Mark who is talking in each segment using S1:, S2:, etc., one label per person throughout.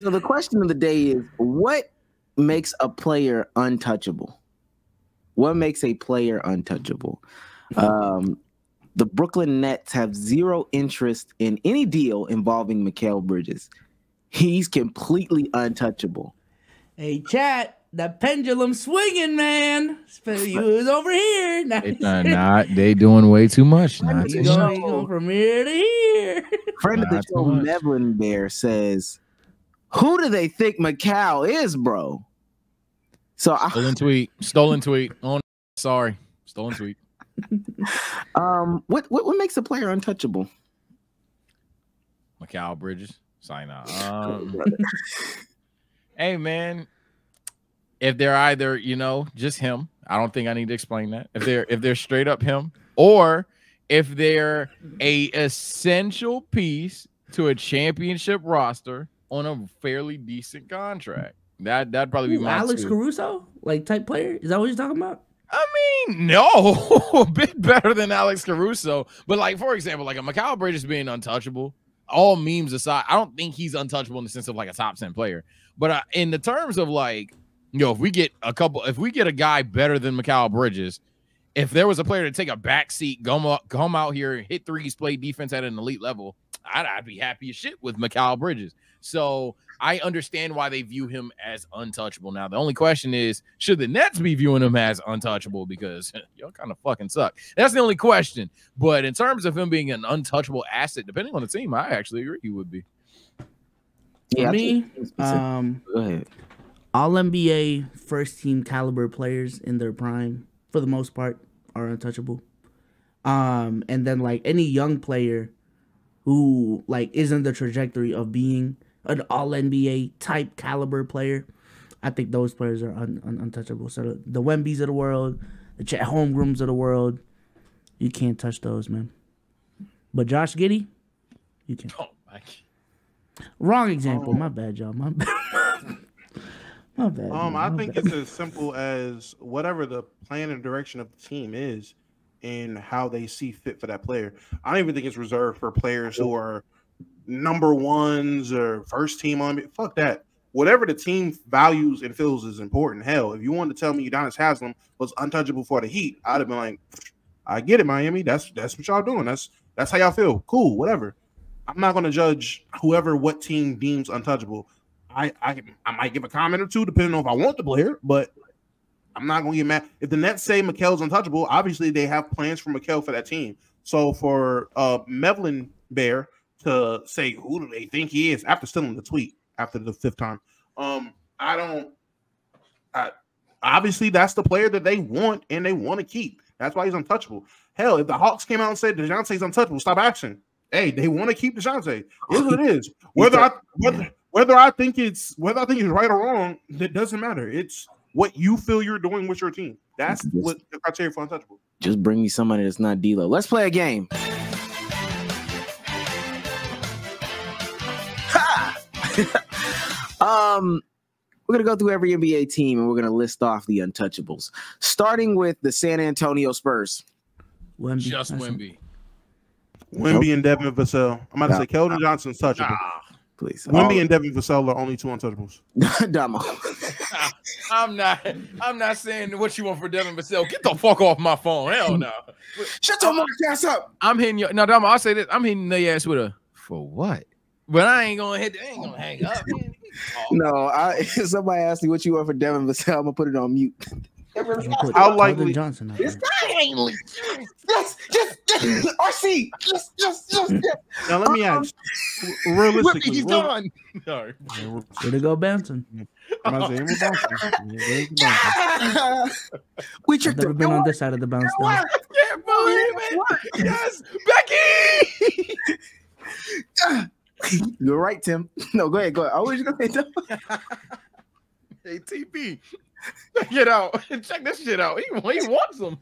S1: So the question of the day is, what makes a player untouchable? What makes a player untouchable? The Brooklyn Nets have zero interest in any deal involving Mikal Bridges. He's completely untouchable.
S2: Hey, chat, that pendulum swinging, man. You was over here.
S3: Now they doing way too much.
S2: You go from here to here.
S1: Friend of the show, Nevlin Bear, says, who do they think Mikal is, bro? So
S3: Stolen tweet. Oh, sorry. Stolen tweet.
S1: What makes a player untouchable?
S3: Mikal Bridges. Sign out. Hey man, if they're either, just him, I don't think I need to explain that. If they're straight up him, or if they're a essential piece to a championship roster on a fairly decent contract. That'd probably be my
S2: Alex Caruso, like type player. Is that what you're talking about?
S3: I mean, no, a bit better than Alex Caruso. But like, for example, like a Mikal Bridges being untouchable, all memes aside, I don't think he's untouchable in the sense of like a top 10 player. But in the terms of like, if we get a guy better than Mikal Bridges, if there was a player to take a back seat, come out here, hit threes, play defense at an elite level, I'd be happy as shit with Mikal Bridges. So I understand why they view him as untouchable. Now, the only question is, should the Nets be viewing him as untouchable? Because y'all kind of fucking suck. That's the only question. But in terms of him being an untouchable asset, depending on the team, I actually agree he would be.
S2: For me, go ahead. All NBA first team caliber players in their prime, for the most part, are untouchable. And then like any young player who like is in the trajectory of being an all NBA type caliber player, I think those players are untouchable. So the Wembys of the world, the Chet Holmgrens of the world, you can't touch those, man. But Josh Giddey, you can. Oh my. Wrong example. My bad, y'all. My bad. My bad.
S4: I think it's as simple as whatever the plan and direction of the team is and how they see fit for that player. I don't even think it's reserved for players who are number ones or first team on it. Fuck that. Whatever the team values and feels is important. Hell, if you wanted to tell me Udonis Haslem was untouchable for the Heat, I'd have been like, I get it, Miami. That's what y'all doing. That's how y'all feel. Cool, whatever. I'm not gonna judge what team deems untouchable. I might give a comment or two depending on if I want the player, but I'm not gonna get mad. If the Nets say Mikal's untouchable, obviously they have plans for Mikal for that team. So for Mevlin Bear to say who do they think he is after stealing the tweet after the fifth time, obviously that's the player that they want and they want to keep. That's why he's untouchable. Hell, if the Hawks came out and said DeJounte's untouchable, stop action. Hey, they want to keep DeJounte. It is what it is. Whether I think it's right or wrong, it doesn't matter. It's what you feel you're doing with your team. That's what the criteria for untouchable.
S1: Just bring me somebody that's not D'Lo. Let's play a game. We're gonna go through every NBA team and we're gonna list off the untouchables, starting with the San Antonio Spurs.
S3: Wemby.
S4: Wemby and Devin Vassell. I'm about to say Keldon Johnson's touchable.
S1: Please.
S4: Wemby and Devin Vassell are only two untouchables.
S1: Damo.
S3: I'm not saying what you want for Devin Vassell. Get the fuck off my phone. Hell no.
S1: Shut your ass up.
S3: I'm hitting you. No, Damo, I'll say this. I'm hitting their ass with a for what? But I ain't gonna hang up. Man.
S1: No, somebody asked me what you want for Devin Vassell. I'm gonna put it on mute.
S4: How likely
S2: Johnson?
S1: This guy ain't just RC. Just.
S4: Now let me ask. Realistically,
S1: he's done.
S3: Sorry.
S2: Way to go, Benson.
S1: We tricked
S2: never been on this side of the bounce.
S3: I can't believe it. Yes, Becky.
S1: You're right, Tim. No, go ahead. I was gonna say
S3: Hey, TP. Get out. Check this shit out. He wants them.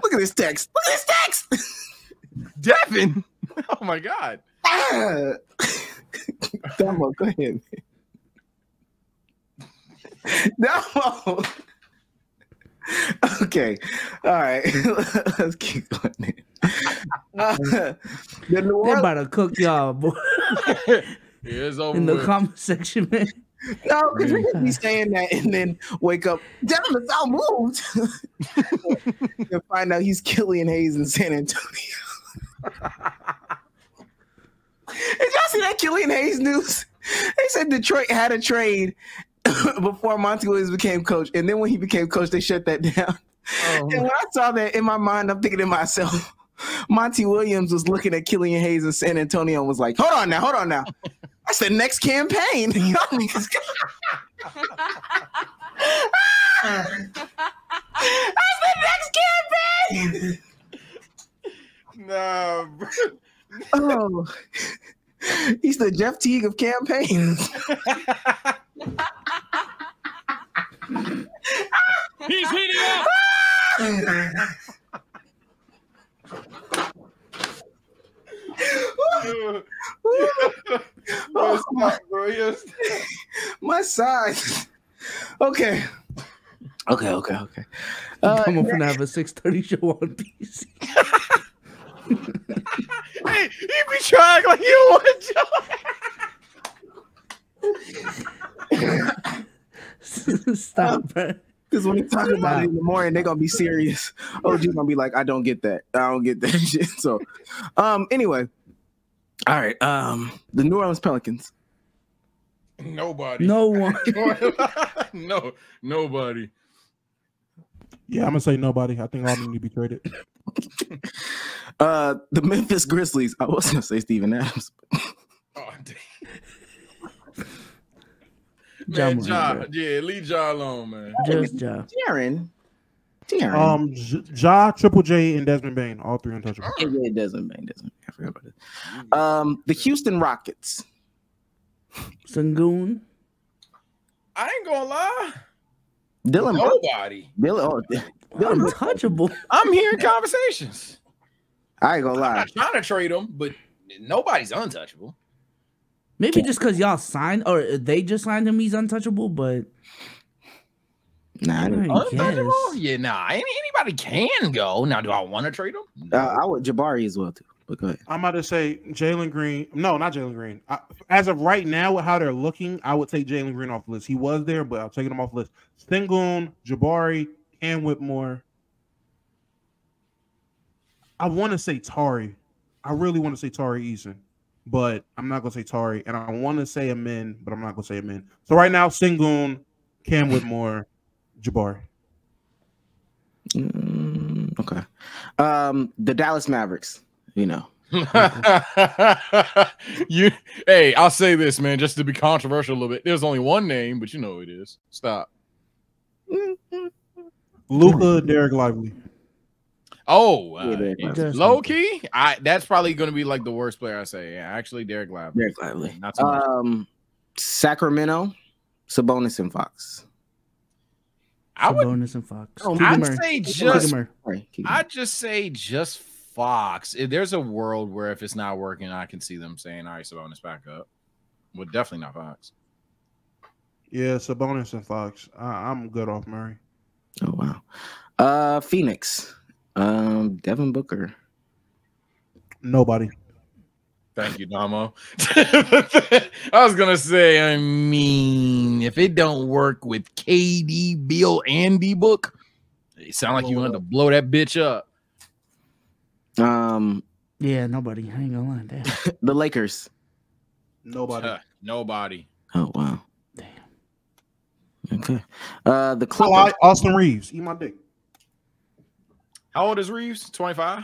S1: Look at this text.
S3: Devin. Oh my God.
S1: Damo, go ahead. No. Okay. All right. Let's keep going.
S2: They're about to cook y'all, boy.
S3: It's over
S2: in the comment section, man.
S1: No, because we could be saying that and then wake up, gentlemen, foul moved. And find out he's Killian Hayes in San Antonio. Did y'all see that Killian Hayes news? They said Detroit had a trade before Monty Williams became coach. And then when he became coach, they shut that down. And when I saw that in my mind, I'm thinking to myself, Monty Williams was looking at Killian Hayes in San Antonio and was like, hold on now. That's the next campaign. That's the next campaign.
S3: Nah, bro.
S1: Oh, he's the Jeff Teague of campaigns.
S3: He's heating up. My size. Okay.
S2: I'm gonna have a 6:30 show on PC.
S3: Hey, you be trying like you want
S2: to Stop, bro.
S1: Because when we talk about it in the morning, they're gonna be serious. OG's gonna be like, I don't get that shit. So anyway. All right. The New Orleans Pelicans.
S3: Nobody.
S2: No one.
S3: Nobody.
S4: Yeah, I'm gonna say nobody. I think all of them need to be traded.
S1: The Memphis Grizzlies. I was gonna say Steven Adams.
S3: Oh, damn.
S2: Ja,
S3: leave Ja alone, man.
S2: Just Ja.
S1: Darren.
S4: Ja, Triple J, and Desmond Bain, all three untouchable.
S1: Yeah, Desmond Bain. I forgot about it. The Houston Rockets.
S2: Sengun.
S3: I ain't gonna lie.
S1: Dylan.
S3: Nobody.
S1: Dylan.
S2: Untouchable.
S3: I'm hearing conversations.
S1: I ain't gonna lie.
S3: I'm not trying to trade them, but nobody's untouchable.
S2: Maybe just because y'all signed or they just signed him, he's untouchable, but
S1: nah,
S3: untouchable? Yeah, nah. Anybody can go. Now, do I want to trade him? No.
S1: I would Jabari as well too. But go ahead.
S4: I'm about to say Jalen Green. No, not Jalen Green. As of right now, with how they're looking, I would take Jalen Green off the list. He was there, but I'll take him off the list. Sengun, Jabari, and Whitmore. I want to say Tari. I really want to say Tari Eason, but I'm not going to say Tari. And I want to say Amin, but I'm not going to say Amin. So right now, Sengun, Cam Whitmore, Jabari.
S1: Okay. The Dallas Mavericks. You know.
S3: Hey, I'll say this, man, just to be controversial a little bit. There's only one name, but you know who it is. Stop.
S4: Luka, Derek Lively.
S3: Oh, low key. That's probably going to be like the worst player I say. Yeah, actually, Derek Lively.
S1: Derek Lively.
S3: Not so much.
S1: Sacramento, Sabonis and Fox.
S2: Sabonis and Fox.
S3: I'd just say just Fox. There's a world where if it's not working, I can see them saying, all right, Sabonis back up. Well, definitely not Fox.
S4: Yeah, Sabonis and Fox. I'm good off Murray.
S1: Oh, wow. Phoenix. Devin Booker.
S4: Nobody.
S3: Thank you, Damo. I was going to say, I mean, if it don't work with KD, Bill, and D-Book, it sound like you want to blow that bitch up.
S2: Yeah, nobody. I ain't gonna lie. Damn.
S1: The Lakers.
S4: Nobody.
S3: Nobody.
S1: Oh wow.
S2: Damn.
S1: Okay. The Clippers.
S4: Austin Reeves. Eat my dick.
S3: How old is Reeves? 25?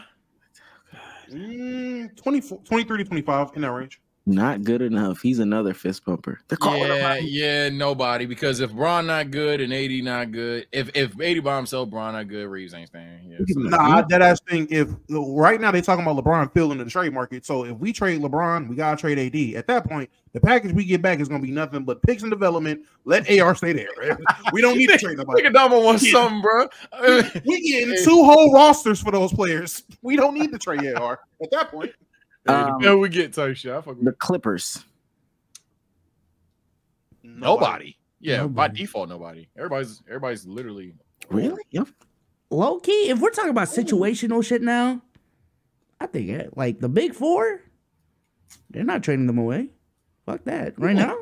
S4: 23 to 25 in that range.
S1: Not good enough. He's another fist bumper. They're calling him
S3: nobody. Because if Bron not good and AD not good, if AD by himself, Bron not good, Reeves ain't staying. Yeah, so.
S4: Nah, that ass thing. If right now they talking about LeBron filling the trade market, so if we trade LeBron, we gotta trade AD. At that point, the package we get back is gonna be nothing but picks and development. Let AR stay there. Right? We don't need to trade nobody.
S3: Adama wants something, bro.
S4: We getting 2 whole rosters for those players. We don't need to trade AR at that point.
S3: We get type shit.
S1: The Clippers.
S3: Nobody. Yeah, by default, nobody. Everybody's literally
S1: really. Yep.
S2: Low key, if we're talking about situational shit now, I think like the big four, they're not trading them away. Fuck that. Right now,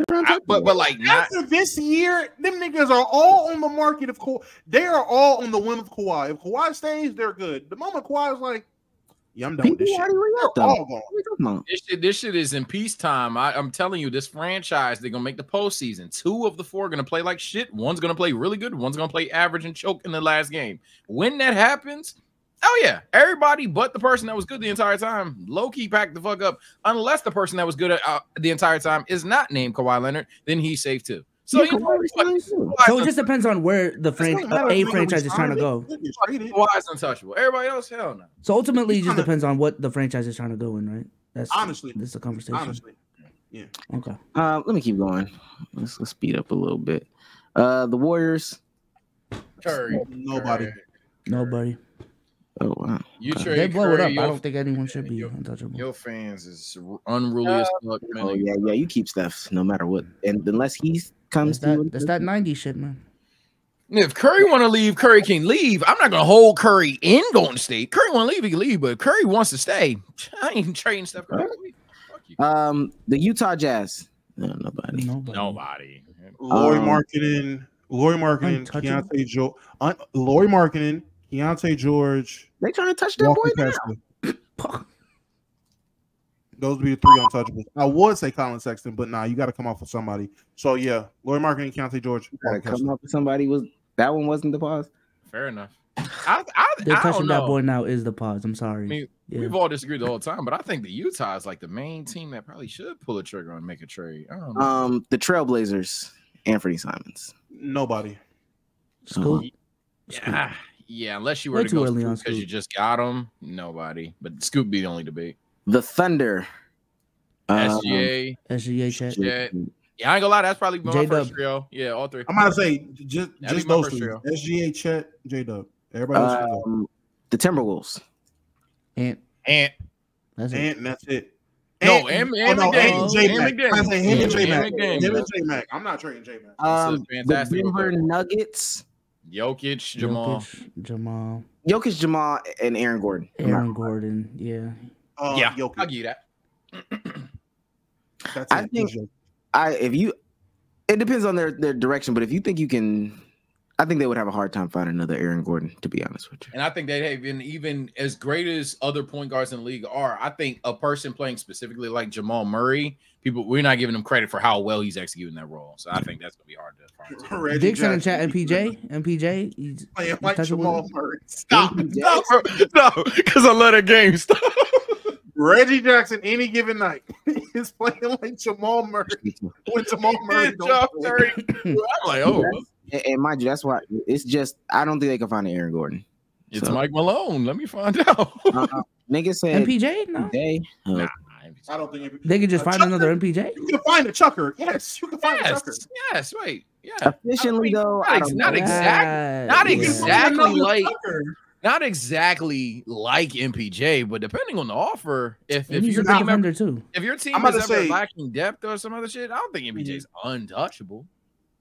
S3: But like
S4: after this year, them niggas are all on the market of Kawhi. They are all on the whim of Kawhi. If Kawhi stays, they're good. The moment Kawhi is like, yeah, I'm done with this shit. They're all gone.
S3: This shit is in peacetime. I'm telling you, this franchise, they're gonna make the postseason. 2 of the 4 are gonna play like shit. One's gonna play really good. One's gonna play average and choke in the last game. When that happens, oh yeah, everybody but the person that was good the entire time, low key pack the fuck up. Unless the person that was good the entire time is not named Kawhi Leonard, then he's safe too. So,
S2: so it just depends on where the franchise is trying to go.
S3: Kawhi's untouchable. Everybody else, hell no.
S2: So ultimately, it just depends on what the franchise is trying to go in, right? That's
S4: honestly,
S2: this is a conversation.
S4: Honestly, yeah.
S2: Okay.
S1: Let me keep going. Let's speed up a little bit. The Warriors.
S3: Curry.
S2: Nobody.
S1: Oh wow.
S3: You trade
S2: they blow
S3: Curry,
S2: it up. I don't think anyone should be untouchable.
S3: Your fans is unruly as fuck. Man.
S1: Oh yeah. You keep Steph no matter what, and unless he comes
S2: that's that 90s shit, man.
S3: If Curry want to leave, Curry can leave. I'm not gonna hold Curry in Golden State. Curry want to leave, he can leave. But if Curry wants to stay, I ain't trading Steph Curry. Fuck you.
S1: The Utah Jazz. No, nobody.
S4: Lauri Markkanen, Keontae George. Lauri Markkanen, Keontae George.
S1: They trying to touch that boy now.
S4: Those would be the 3 untouchables. I would say Colin Sexton, but nah, you got to come off with somebody. So yeah, Lauri Markkanen, Keontae George.
S1: Come up with somebody that one wasn't the pause.
S3: Fair enough.
S2: They're touching that boy now is the pause. I'm sorry.
S3: I mean, we've all disagreed the whole time, but I think the Utah is like the main team that probably should pull a trigger and make a trade. I don't know.
S1: The Trailblazers, Anthony Simons.
S4: Nobody.
S2: Scoop.
S3: Yeah, unless you were to go because you just got him. Nobody. But Scoop be the only debate.
S1: The Thunder.
S3: SGA.
S2: Chet.
S3: Yeah, I ain't gonna lie. That's probably my first trio. Yeah, all 3.
S4: I'm about to say just those 3. SGA, Chet, J-Dub. Everybody else.
S1: The Timberwolves.
S3: Ant.
S4: That's it.
S3: No, him and
S4: J-Mac. Him and J-Mac. I'm not trading J-Mac.
S1: The Denver Nuggets.
S3: Jokic, Jamal,
S1: and Aaron Gordon.
S2: Yeah.
S3: Yeah, Jokic. I'll give you that.
S1: I think it depends on their direction, but if you think you can, I think they would have a hard time finding another Aaron Gordon, to be honest with you.
S3: And I think they have been even as great as other point guards in the league are. I think a person playing specifically like Jamal Murray, we're not giving him credit for how well he's exexecuting that role. So I think that's gonna be hard to find.
S2: Dixon and chat MPJ. He's
S4: playing like Jamal Murray.
S3: Stop, no, because I let a game stop.
S4: Reggie Jackson, any given night, is playing like Jamal Murray. When Jamal Murray
S3: I'm like, oh.
S1: And mind you, that's why it's just I don't think they can find an Aaron Gordon.
S3: It's Mike Malone. Let me find out.
S1: Nigga said
S2: MPJ. No,
S1: nah,
S4: I don't think
S2: they could just find another MPJ.
S4: You can find a chucker. Yes, you can find a chucker.
S3: Yes, wait. Yeah.
S1: Efficiently though,
S3: not exactly like MPJ, but depending on the offer, if your team is ever lacking depth or some other shit, I don't think MPJ's untouchable.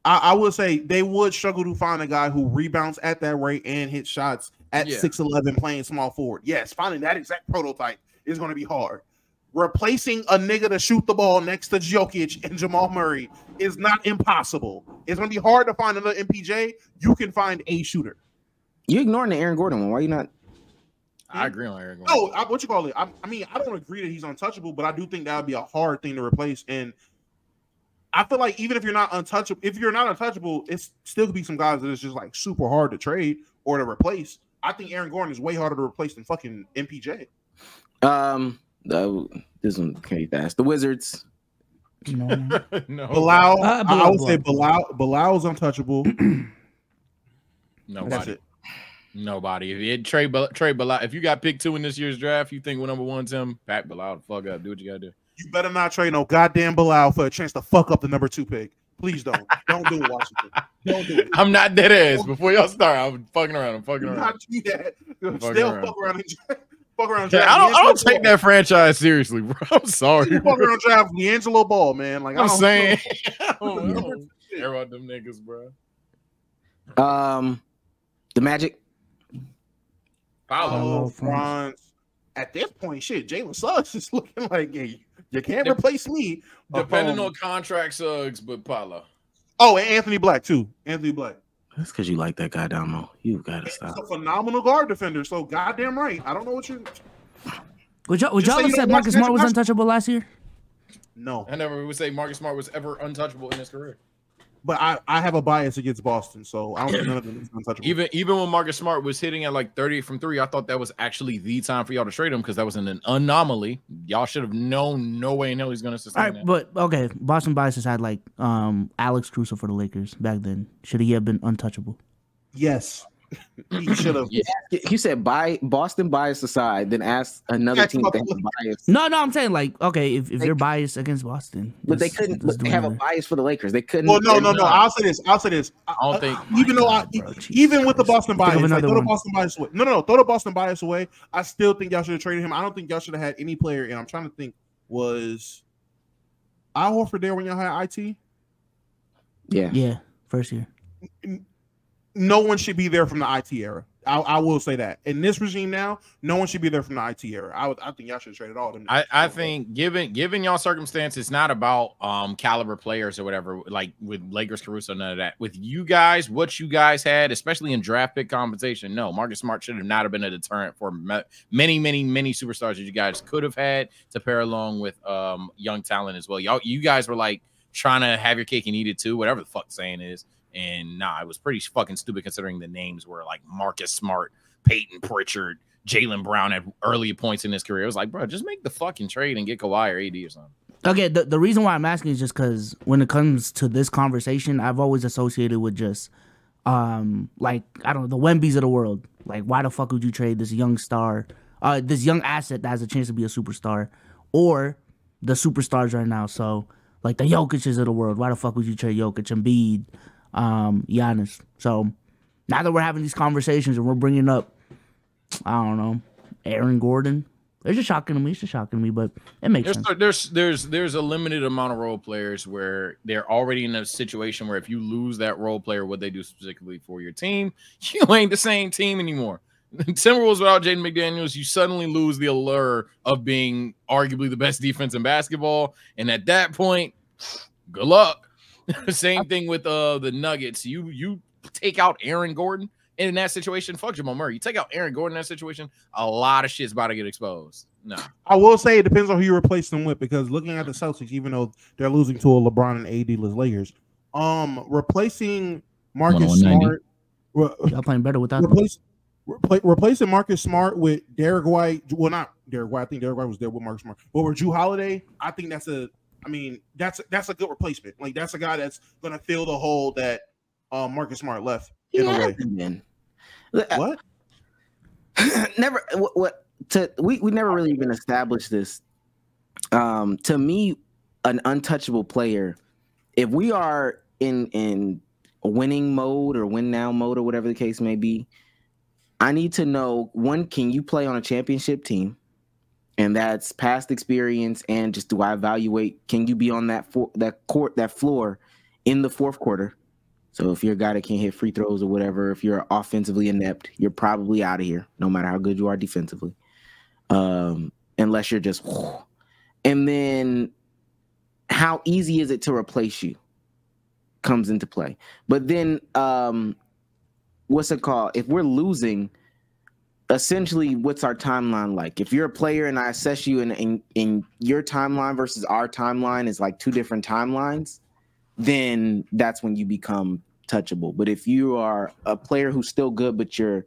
S4: I would say they would struggle to find a guy who rebounds at that rate and hits shots at 6'11", playing small forward. Yes, finding that exact prototype is going to be hard. Replacing a nigga to shoot the ball next to Jokic and Jamal Murray is not impossible. It's going to be hard to find another MPJ. You can find a shooter.
S1: You ignoring the Aaron Gordon one. Why you not?
S3: I agree on Aaron Gordon.
S4: No, what you call it? I mean, I don't agree that he's untouchable, but I do think that would be a hard thing to replace. And I feel like even if you're not untouchable, it still could be some guys that is just like super hard to trade or to replace. I think Aaron Gordon is way harder to replace than fucking MPJ.
S1: This one came fast. The Wizards.
S2: No.
S4: Bilal. I would say Bilal is untouchable.
S3: Nobody. If you trade Bilal, if you got pick 2 in this year's draft, you think we're number 1, Tim? Pack Bilal the fuck up. Do what you gotta do.
S4: You better not trade no goddamn Bilal for a chance to fuck up the number 2 pick. Please don't. Don't do it, Washington. Don't do it.
S3: I'm not dead ass. Before y'all start, I'm fucking around.
S4: Not do that. Still fuck around.
S3: I don't take that franchise seriously, bro. I'm sorry.
S4: You fuck around draft D'Angelo Ball, man. Like
S3: I'm saying, I don't know. Care about them niggas, bro.
S1: The Magic.
S4: Paolo, Franz. At this point, shit, Jalen Suggs is looking like You can't replace me.
S3: Depending on contract sugs, but Paolo.
S4: Oh, and Anthony Black too. Anthony Black.
S1: That's because you like that guy, Damo. You gotta stop.
S4: He's a phenomenal guard defender. So goddamn right. I don't know what you're.
S2: Would y'all have said Marcus Smart was untouchable last year?
S4: No,
S3: I never would say Marcus Smart was ever untouchable in his career.
S4: But I have a bias against Boston, so I don't think none of them is untouchable.
S3: Even when Marcus Smart was hitting at like 30 from 3, I thought that was actually the time for y'all to trade him because that was an anomaly. Y'all should have known no way in hell he's going to sustain that.
S2: But okay, Boston biases had like Alex Caruso for the Lakers back then. Should he have been untouchable?
S4: Yes. He should have.
S1: Yeah. You said Boston bias aside, then ask another team if they have bias.
S2: No, I'm saying like, okay, if you're biased against Boston,
S1: but they couldn't have a bias for the Lakers. They couldn't.
S4: Well, no. I'll say this.
S3: I don't think
S4: even with the Boston bias, like, throw the Boston bias away. No, throw the Boston bias away. I still think y'all should have traded him. I don't think y'all should have had any player. And I'm trying to think, was Al Horford there when y'all had IT?
S2: Yeah, first year.
S4: No one should be there from the IT era. I will say that. In this regime now, no one should be there from the IT era. I think y'all should have traded all of them.
S3: I think given y'all circumstance, it's not about caliber players or whatever, like with Lakers, Caruso, none of that. With you guys, what you guys had, especially in draft pick compensation, no, Marcus Smart should have not have been a deterrent for many superstars that you guys could have had to pair along with young talent as well. You guys were like trying to have your cake and eat it too, whatever the fuck saying is. And nah, it was pretty fucking stupid considering the names were like Marcus Smart, Peyton Pritchard, Jaylen Brown at early points in his career. It was like, bro, just make the fucking trade and get Kawhi or AD or something.
S2: Okay, the reason why I'm asking is just because when it comes to this conversation, I've always associated with just, like, I don't know, the Wembys of the world. Like, why the fuck would you trade this young star, this young asset that has a chance to be a superstar, or the superstars right now? So, like, the Jokic's of the world. Why the fuck would you trade Jokic, Embiid, Giannis? So now that we're having these conversations and we're bringing up, I don't know, Aaron Gordon, it's just shocking to me. It's just shocking to me, but it makes sense.
S3: There's a limited amount of role players where they're already in a situation where if you lose that role player, what they do specifically for your team, you ain't the same team anymore. Timberwolves without Jaden McDaniels, you suddenly lose the allure of being arguably the best defense in basketball, and at that point, good luck. Same thing with the Nuggets. You take out Aaron Gordon in that situation. Fuck Jamal Murray. You take out Aaron Gordon in that situation, a lot of shit's about to get exposed. No,
S4: I will say it depends on who you replace them with, because looking at the Celtics, even though they're losing to a LeBron and AD-less Lakers, replacing Marcus Smart,
S2: y'all playing better without
S4: replacing Marcus Smart with Derek White. Well, not Derek White. I think Derek White was there with Marcus Smart, but with Jrue Holiday, I think that's a good replacement. Like, that's a guy that's going to fill the hole that Marcus Smart left in a way.
S1: Man.
S4: What?
S1: Never. We never really even established this. To me, an untouchable player, if we are in winning mode or win now mode or whatever the case may be, I need to know, one, can you play on a championship team? And that's past experience, and just do I evaluate, can you be on that floor in the fourth quarter? So if you're a guy that can't hit free throws or whatever, if you're offensively inept, you're probably out of here, no matter how good you are defensively. Unless you're just, and then how easy is it to replace you comes into play. But then what's it called? If we're losing, essentially, what's our timeline like? If you're a player and I assess you in your timeline versus our timeline is like two different timelines, then that's when you become touchable. But if you are a player who's still good, but you're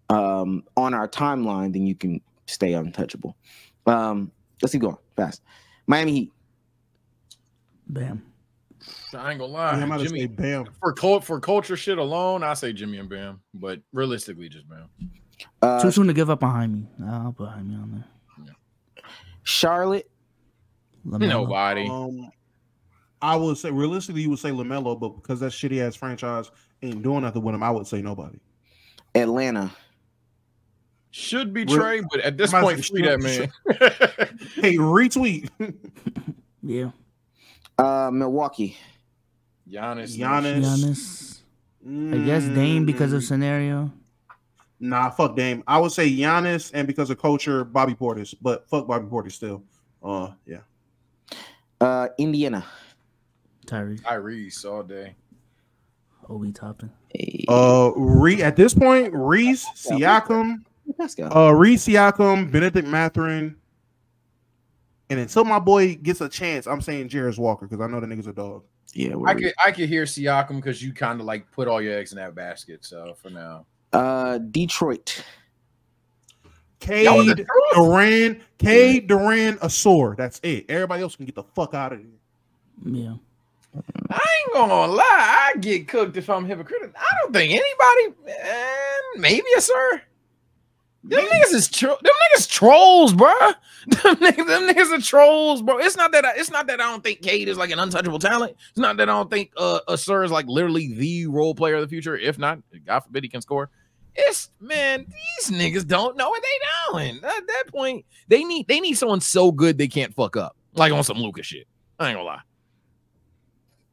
S1: on our timeline, then you can stay untouchable. Let's keep going fast. Miami Heat.
S2: Bam.
S3: I ain't gonna lie.
S4: I'm about to say Bam.
S3: For culture shit alone, I say Jimmy and Bam. But realistically, just Bam.
S2: Too soon to give up on Jaime. I'll put Jaime on there.
S1: Yeah. Charlotte.
S2: LaMelo.
S3: Nobody.
S4: I would say realistically, you would say LaMelo, but because that shitty ass franchise ain't doing nothing with him, I would say nobody.
S1: Atlanta.
S3: Should be Trey, but at this point, free that man.
S4: Hey, retweet.
S2: Yeah.
S1: Milwaukee.
S3: Giannis.
S2: I guess Dame because of scenario.
S4: Nah, fuck Dame. I would say Giannis, and because of culture, Bobby Portis. But fuck Bobby Portis still. Yeah.
S1: Indiana.
S3: Tyrese all day.
S2: Obi Toppin.
S4: At this point, Reese, Siakam, Benedict Mathurin, and until my boy gets a chance, I'm saying Jarris Walker because I know the nigga's a dog.
S1: Yeah,
S3: I could hear Siakam because you kind of like put all your eggs in that basket. So for now,
S1: Detroit.
S4: Cade Durant, Asor. That's it. Everybody else can get the fuck out of here.
S2: Yeah.
S3: I ain't gonna lie. I get cooked if I'm hypocritical. I don't think anybody, maybe a sir. Them niggas trolls, bro. Them niggas are trolls, bro. It's not that I don't think Cade is like an untouchable talent. It's not that I don't think a sir is like literally the role player of the future. If not, God forbid he can score. It's man, these niggas don't know what they doing. At that point, they need someone so good they can't fuck up, like on some Luka shit. I ain't gonna lie.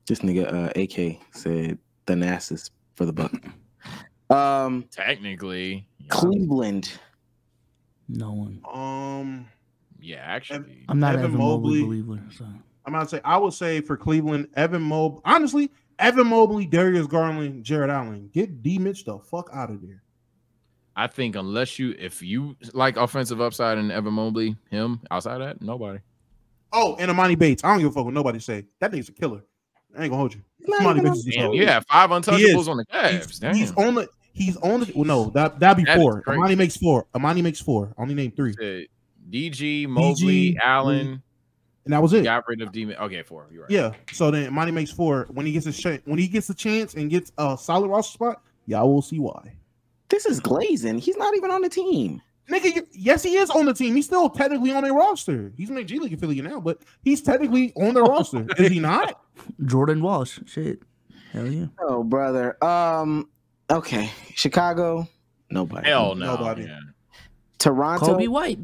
S1: This nigga AK said Thanasis for the Buck.
S3: Technically,
S1: Cleveland.
S2: No one.
S3: Yeah, actually,
S2: I'm not Evan Mobley believer. So
S4: I'm about to say I would say for Cleveland, Evan Mobley. Honestly, Evan Mobley, Darius Garland, Jared Allen. Get D Mitch the fuck out of there.
S3: I think if you like offensive upside in Evan Mobley, him outside of that, nobody.
S4: Oh, and Amani Bates. I don't give a fuck what nobody say. That nigga's a killer. I ain't gonna hold you. Amani Bates is
S3: yeah, 5 untouchables on the Cavs.
S4: He's on the well, no, that'd be 4. Amani makes 4. Only name 3.
S3: DG, Mobley, Allen,
S4: and that was it.
S3: Got rid of Demon. Okay, 4. You're right.
S4: Yeah. So then Amani makes 4. When he gets a chance and gets a solid roster spot, y'all will see why.
S1: This is glazing. He's not even on the team.
S4: Nigga, yes, he is on the team. He's still technically on their roster. He's in a G League affiliate now, but he's technically on their roster. Is he not?
S2: Jordan Walsh. Shit. Hell yeah.
S1: Oh, brother. Okay. Chicago. Nobody.
S3: Hell no.
S4: Nobody.
S3: Man.
S1: Toronto.
S2: Kobe White.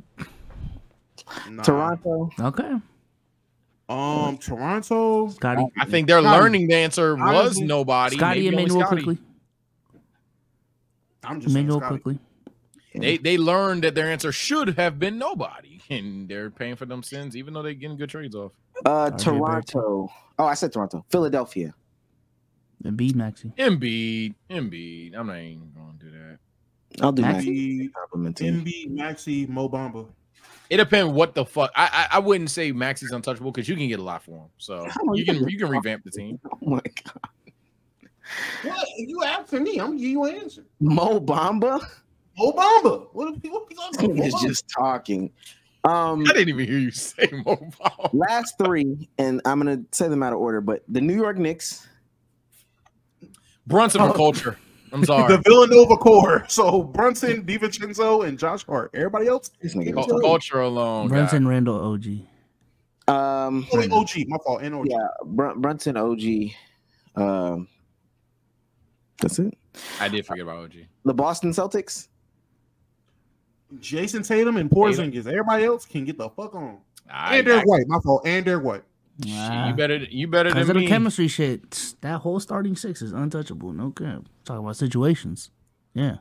S4: Nah.
S1: Toronto.
S2: Okay.
S4: Toronto.
S2: Scotty.
S3: I think their learning the answer was nobody.
S2: Scotty and Emmanuel quickly.
S4: I'm just
S2: Emmanuel quickly.
S3: They learned that their answer should have been nobody, and they're paying for them sins, even though they're getting good trades off.
S1: Toronto. Oh, I said Toronto. Philadelphia.
S2: Embiid, Maxey.
S3: Embiid. I'm not even going to do that.
S1: I'll do
S4: Maxey. Embiid, Maxey, Mo Bamba.
S3: It depends what the fuck. I wouldn't say Maxey's untouchable because you can get a lot for him. So you can revamp the team.
S1: Oh my god.
S4: What? If you asking me, I'm gonna give you an answer.
S1: Mo Bamba?
S4: Mo Bamba. What are you talking about?
S1: He's just talking.
S3: I didn't even hear you say Mo Bamba.
S1: Last 3, and I'm gonna say them out of order, but the New York Knicks.
S3: Brunson for culture. I'm sorry.
S4: The Villanova core. So Brunson, DiVincenzo, and Josh Hart. Everybody else?
S3: Culture alone.
S2: Brunson, Randall, OG.
S4: OG, my fault. And OG.
S1: Yeah, Brunson, OG. That's it.
S3: I did forget about OG.
S1: The Boston Celtics.
S4: Jason Tatum and Porzingis. Everybody else can get the fuck on. And Derek White. My fault. And Derek White.
S3: You better than me.
S2: Because of the chemistry shit, that whole starting 6 is untouchable. No cap. Talking about situations. Yeah.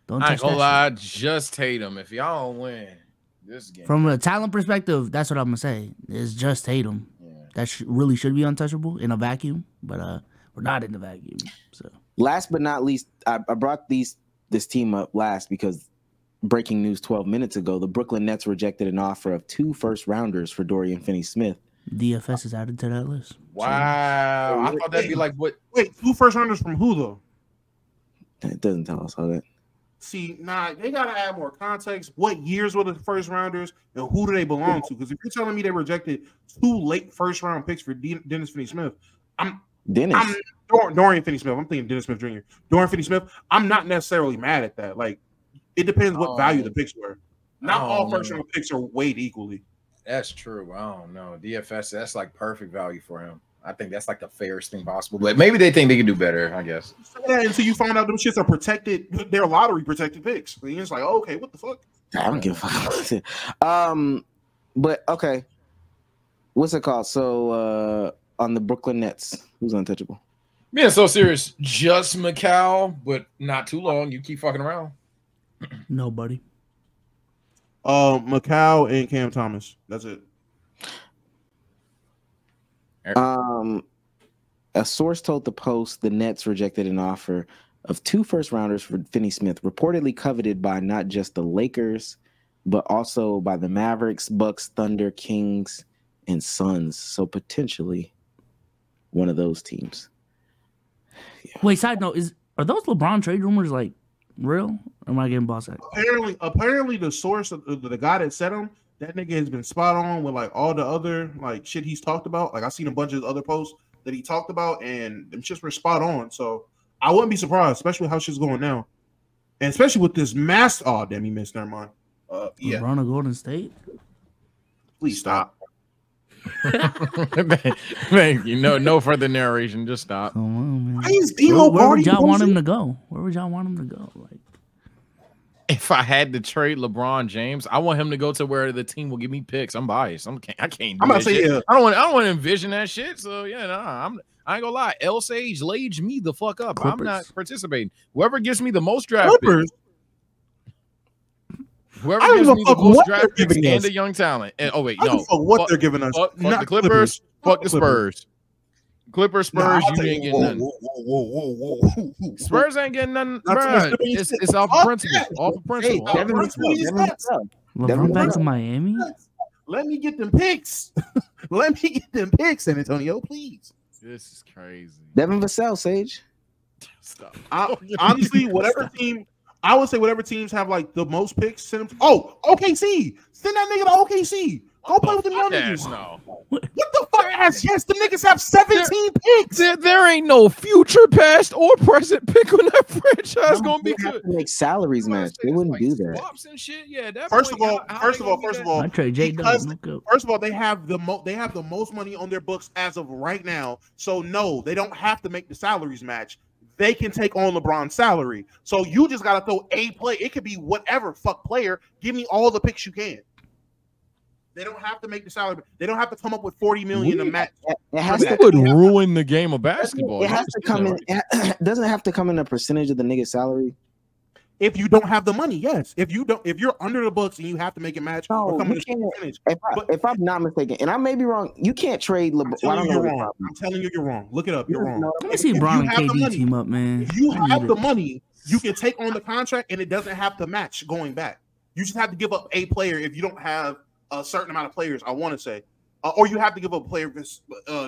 S2: Don't touch
S3: I ain't gonna
S2: that
S3: lie,
S2: shit.
S3: just Tatum. If y'all don't win this game.
S2: From a talent perspective, that's what I'm going to say. It's just Tatum. Yeah. That really should be untouchable in a vacuum, but we're not in the vacuum. So
S1: last but not least, I brought this team up last because breaking news 12 minutes ago, the Brooklyn Nets rejected an offer of 2 first-rounders for Dorian Finney-Smith.
S2: DFS is added to that list.
S3: Wow. I thought that'd be like what?
S4: Wait, 2 first-rounders from who, though?
S1: It doesn't tell us all that.
S4: See, they got to add more context. What years were the first-rounders, and who do they belong to? Because if you're telling me they rejected 2 late first-round picks for Dennis Finney-Smith, Dorian Finney-Smith. I'm thinking Dennis Smith Jr. Dorian Finney-Smith. I'm not necessarily mad at that. Like, it depends what value the picks were. Not all first-round picks are weighed equally.
S3: That's true. I don't know. DFS, that's like perfect value for him. I think that's like the fairest thing possible. But maybe they think they can do better, I guess.
S4: Yeah, until you find out them shits are protected, they're lottery protected picks. And you're just like, oh, okay, what the fuck?
S1: I don't give a fuck. But okay. What's it called? So on the Brooklyn Nets, who's untouchable?
S3: Being so serious, just Macau, but not too long. You keep fucking around.
S2: Nobody.
S4: Macau and Cam Thomas. That's it.
S1: A source told the Post the Nets rejected an offer of 2 first-rounders for Finney Smith, reportedly coveted by not just the Lakers, but also by the Mavericks, Bucks, Thunder, Kings, and Suns. So potentially one of those teams.
S2: Yeah. Wait, side note, are those LeBron trade rumors like real? Or am I getting boss at?
S4: Apparently the source of the guy that said them, that nigga has been spot on with like all the other like shit he's talked about. Like I seen a bunch of other posts that he talked about, and them shits were spot on. So I wouldn't be surprised, especially how shit's going now, and especially with this mass. Oh damn, he missed. Never mind. Yeah.
S2: LeBron to Golden State.
S4: Please stop.
S3: Thank you. No further narration. Just stop.
S2: Come on, man.
S4: Where
S2: would y'all want him to go? Where would y'all want him to go? Like,
S3: if I had to trade LeBron James, I want him to go to where the team will give me picks. I'm biased. I can't.
S4: I'm about to say yeah.
S3: I don't want to envision that shit. So yeah, I ain't gonna lie. El Sage Lage me the fuck up. Clippers. I'm not participating. Whoever gives me the most draft picks. Whoever gives me the most draft picks and a young talent. And, oh wait, no.
S4: What they're giving us?
S3: Fuck the Clippers. Fuck the Spurs. Clippers, Spurs, you ain't getting nothing.
S4: Whoa.
S3: Spurs ain't getting nothing, bro. It's off of principle. Off of principle.
S2: LeBron back to Miami?
S4: Let me get them picks. Let me get them picks, San Antonio, please.
S3: This is crazy.
S1: Devin Vassell, Sage.
S3: Stop.
S4: Honestly, whatever team, I would say whatever teams have like the most picks, send them. Oh, OKC. Send that nigga to OKC. Go play with them young niggas.
S3: No.
S4: What the fuck ass? Yes, the niggas have 17 picks.
S3: There ain't no future, past, or present pick on that franchise gonna be good.
S1: Make salaries match. They wouldn't do that.
S3: Swaps and shit. Yeah.
S4: First of all,
S2: I trade J-Dub.
S4: First of all, they have the most money on their books as of right now. So no, they don't have to make the salaries match. They can take on LeBron's salary. So you just gotta throw a play. It could be whatever fuck player. Give me all the picks you can. They don't have to make the salary. They don't have to come up with $40 million a match.
S3: That would ruin the game of basketball.
S1: It has to come in. It doesn't have to come in a percentage of the nigga's salary.
S4: If you don't have the money, yes. If you're under the books and you have to make a match,
S1: no, you can't. If I'm not mistaken, and I may be wrong, you can't trade LeBron.
S4: I'm telling you, you're wrong. Look it up. You're wrong.
S2: Let me see Bron and KD team up, man.
S4: If you have the money, you can take on the contract, and it doesn't have to match going back. You just have to give up a player if you don't have a certain amount of players, I want to say, or you have to give up a player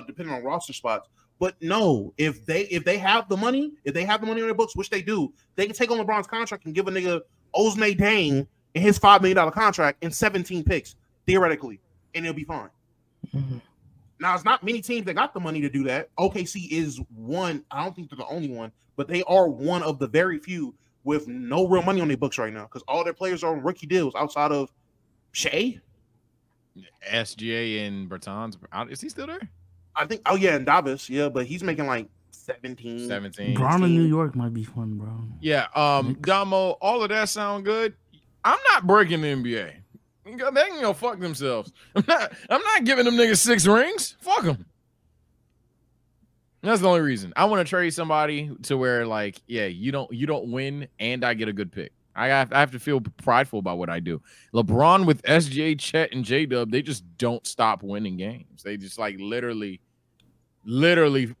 S4: depending on roster spots. But no, if they have the money, on their books, which they do, they can take on LeBron's contract and give a nigga Osme Dang in his $5 million contract and 17 picks theoretically, and it'll be fine. Mm-hmm. Now it's not many teams that got the money to do that. OKC is one. I don't think they're the only one, but they are one of the very few with no real money on their books right now because all their players are on rookie deals outside of Shea.
S3: SGA and Bertans, is he still there?
S4: I think. Oh yeah, and Davis, yeah, but he's making like 17.
S2: Bron in New York might be fun, bro.
S3: Yeah, Damo, all of that sound good. I'm not breaking the NBA. They can go fuck themselves. I'm not giving them niggas 6 rings. Fuck them. That's the only reason. I want to trade somebody to where like, yeah, you don't win, and I get a good pick. I have to feel prideful about what I do. LeBron with SJ, Chet, and J-Dub, they just don't stop winning games. They just like literally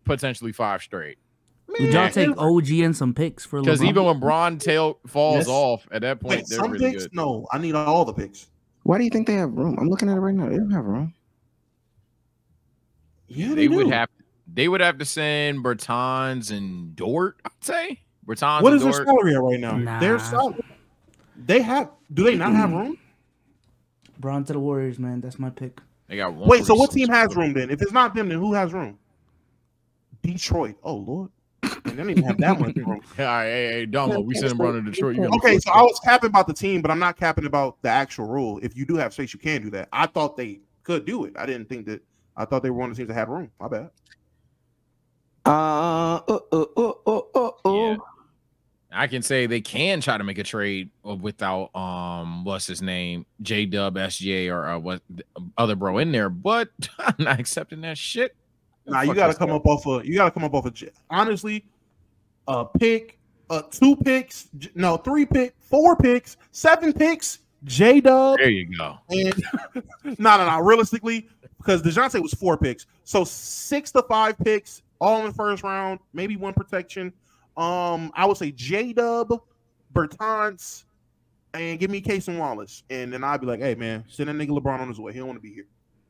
S3: potentially 5 straight.
S2: Would y'all take OG and some picks for LeBron?
S3: Because even when Bron falls off, at that point, they're really
S4: picks?
S3: Good.
S4: No, I need all the picks.
S1: Why do you think they have room? I'm looking at it right now. They don't have room.
S4: Yeah,
S3: they would have to send Bertans and Dort, I'd say. Bertans
S4: what is their salary at right now?
S2: Nah.
S4: Their salary. Do they not have room?
S2: Bron to the Warriors, man. That's my pick.
S3: They got one.
S4: Wait, so what team has room then? If it's not them, then who has room? Detroit. Oh Lord. And they don't even have that much room.
S3: All right, hey, Domo, we send Bron to Detroit.
S4: Okay, so I was capping about the team, but I'm not capping about the actual rule. If you do have space, you can do that. I thought they could do it. I didn't think that. I thought they were one of the teams that had room. My bad.
S3: Yeah. I can say they can try to make a trade without what's his name, J-Dub, SGA, or what other bro in there, but I'm not accepting that shit.
S4: Nah, you gotta come up off of honestly, a pick, 2 picks, no, 3 picks, 4 picks, 7 picks, J-Dub.
S3: There you go.
S4: And no. Realistically, because DeJounte was 4 picks. So 6 to 5 picks, all in the first round, maybe 1 protection. I would say J-Dub, Bertans, and give me Case and Wallace. And then I'd be like, hey, man, send that nigga LeBron on his way. He don't want to be here.